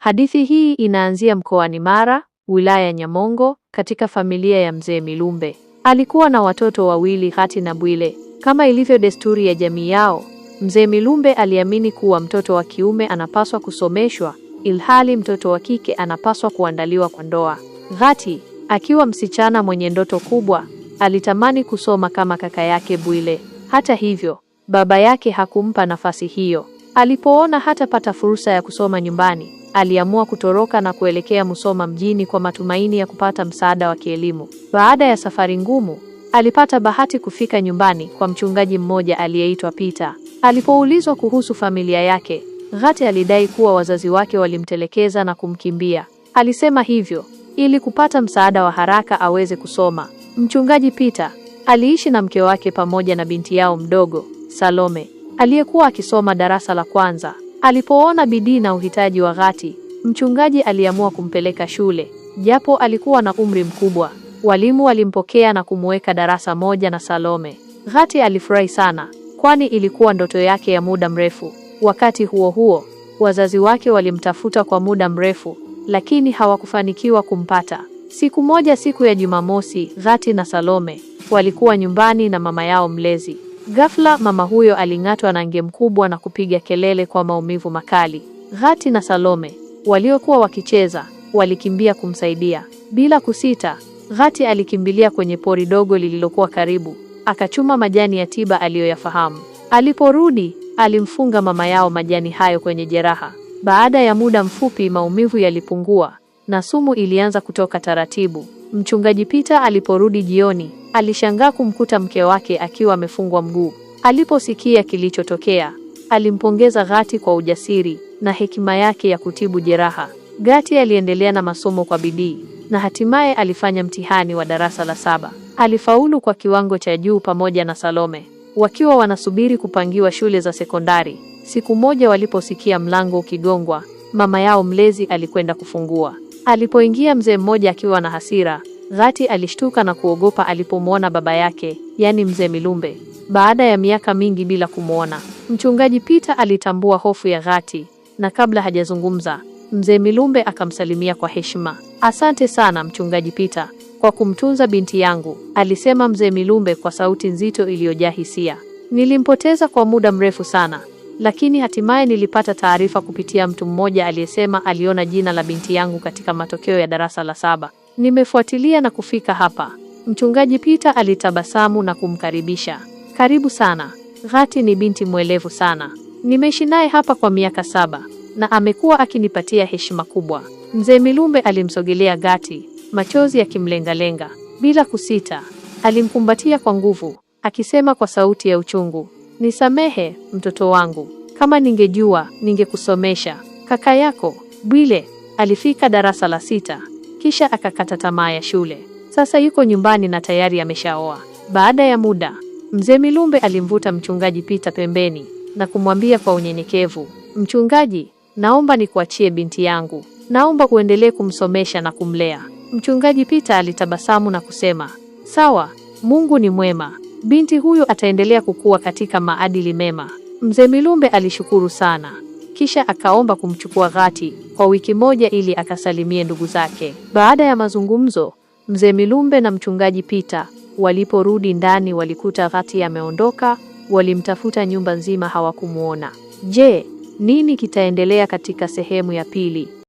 Hadithi hii inaanzia mkoani Mara, wilaya ya Nyamongo, katika familia ya Mzee Milumbe. Alikuwa na watoto wawili, Ghati na Bwile. Kama ilivyo desturi ya jamii yao, Mzee Milumbe aliamini kuwa mtoto wa kiume anapaswa kusomeshwa, ilhali mtoto wa kike anapaswa kuandaliwa kwa ndoa. Ghati, akiwa msichana mwenye ndoto kubwa, alitamani kusoma kama kaka yake Bwile. Hata hivyo, baba yake hakumpa nafasi hiyo. Alipoona hatapata fursa ya kusoma nyumbani, aliamua kutoroka na kuelekea Musoma mjini kwa matumaini ya kupata msaada wa kielimu. Baada ya safari ngumu, alipata bahati kufika nyumbani kwa mchungaji mmoja aliyeitwa Peter. Alipoulizwa kuhusu familia yake, Ghati alidai kuwa wazazi wake walimtelekeza na kumkimbia. Alisema hivyo ili kupata msaada wa haraka aweze kusoma. Mchungaji Peter aliishi na mke wake pamoja na binti yao mdogo, Salome, aliyekuwa akisoma darasa la kwanza. Alipoona bidii na uhitaji wa Ghati, mchungaji aliamua kumpeleka shule. Japo alikuwa na umri mkubwa, walimu walimpokea na kumweka darasa moja na Salome. Ghati alifurahi sana, kwani ilikuwa ndoto yake ya muda mrefu. Wakati huo huo, wazazi wake walimtafuta kwa muda mrefu, lakini hawakufanikiwa kumpata. Siku moja, siku ya Jumamosi, Ghati na Salome walikuwa nyumbani na mama yao mlezi. Ghafla mama huyo aling'atwa na nge mkubwa na kupiga kelele kwa maumivu makali. Ghati na Salome waliokuwa wakicheza walikimbia kumsaidia. Bila kusita, Ghati alikimbilia kwenye pori dogo lililokuwa karibu, akachuma majani ya tiba aliyoyafahamu. Aliporudi, alimfunga mama yao majani hayo kwenye jeraha. Baada ya muda mfupi, maumivu yalipungua na sumu ilianza kutoka taratibu. Mchungaji Peter aliporudi jioni, alishangaa kumkuta mke wake akiwa amefungwa mguu. Aliposikia kilichotokea, alimpongeza Ghati kwa ujasiri na hekima yake ya kutibu jeraha. Ghati aliendelea na masomo kwa bidii na hatimaye alifanya mtihani wa darasa la 7. Alifaulu kwa kiwango cha juu pamoja na Salome. Wakiwa wanasubiri kupangiwa shule za sekondari, siku moja waliposikia mlango ukigongwa, mama yao mlezi alikwenda kufungua. Alipoingia mzee mmoja akiwa na hasira, Ghati alishtuka na kuogopa alipomwona baba yake, yani Mzee Milumbe. Baada ya miaka mingi bila kumwona, mchungaji Peter alitambua hofu ya Ghati, na kabla hajazungumza, Mzee Milumbe akamsalimia kwa heshima. "Asante sana mchungaji Peter kwa kumtunza binti yangu," alisema Mzee Milumbe kwa sauti nzito iliyojaa hisia. "Nilimpoteza kwa muda mrefu sana, lakini hatimaye nilipata taarifa kupitia mtu mmoja aliyesema aliona jina la binti yangu katika matokeo ya darasa la 7. Nimefuatilia na kufika hapa." Mchungaji Peter alitabasamu na kumkaribisha. "Karibu sana. Ghati ni binti mwelevu sana. Nimeishi naye hapa kwa miaka 7 na amekuwa akinipatia heshima kubwa." Mzee Milumbe alimsogelea Ghati, machozi yakimlengalenga. Bila kusita, alimkumbatia kwa nguvu, akisema kwa sauti ya uchungu, "Nisamehe, mtoto wangu. Kama ningejua, ningekusomesha." Kaka yako, Bwile, alifika darasa la 6, kisha akakata tamaa ya shule. Sasa yuko nyumbani na tayari ameshaoa. Baada ya muda, Mzee Milumbe alimvuta mchungaji Peter pembeni na kumwambia kwa unyenyekevu, "Mchungaji, naomba nikuachie binti yangu. Naomba uendelee kumsomesha na kumlea." Mchungaji Peter alitabasamu na kusema, "Sawa, Mungu ni mwema. Binti huyo ataendelea kukua katika maadili mema." Mzee Milumbe alishukuru sana, kisha akaomba kumchukua Ghati kwa wiki moja ili akasalimie ndugu zake. Baada ya mazungumzo, Mzee Milumbe na mchungaji Peter waliporudi ndani walikuta Ghati ameondoka. Walimtafuta nyumba nzima, hawakumuona. Je, nini kitaendelea katika sehemu ya pili?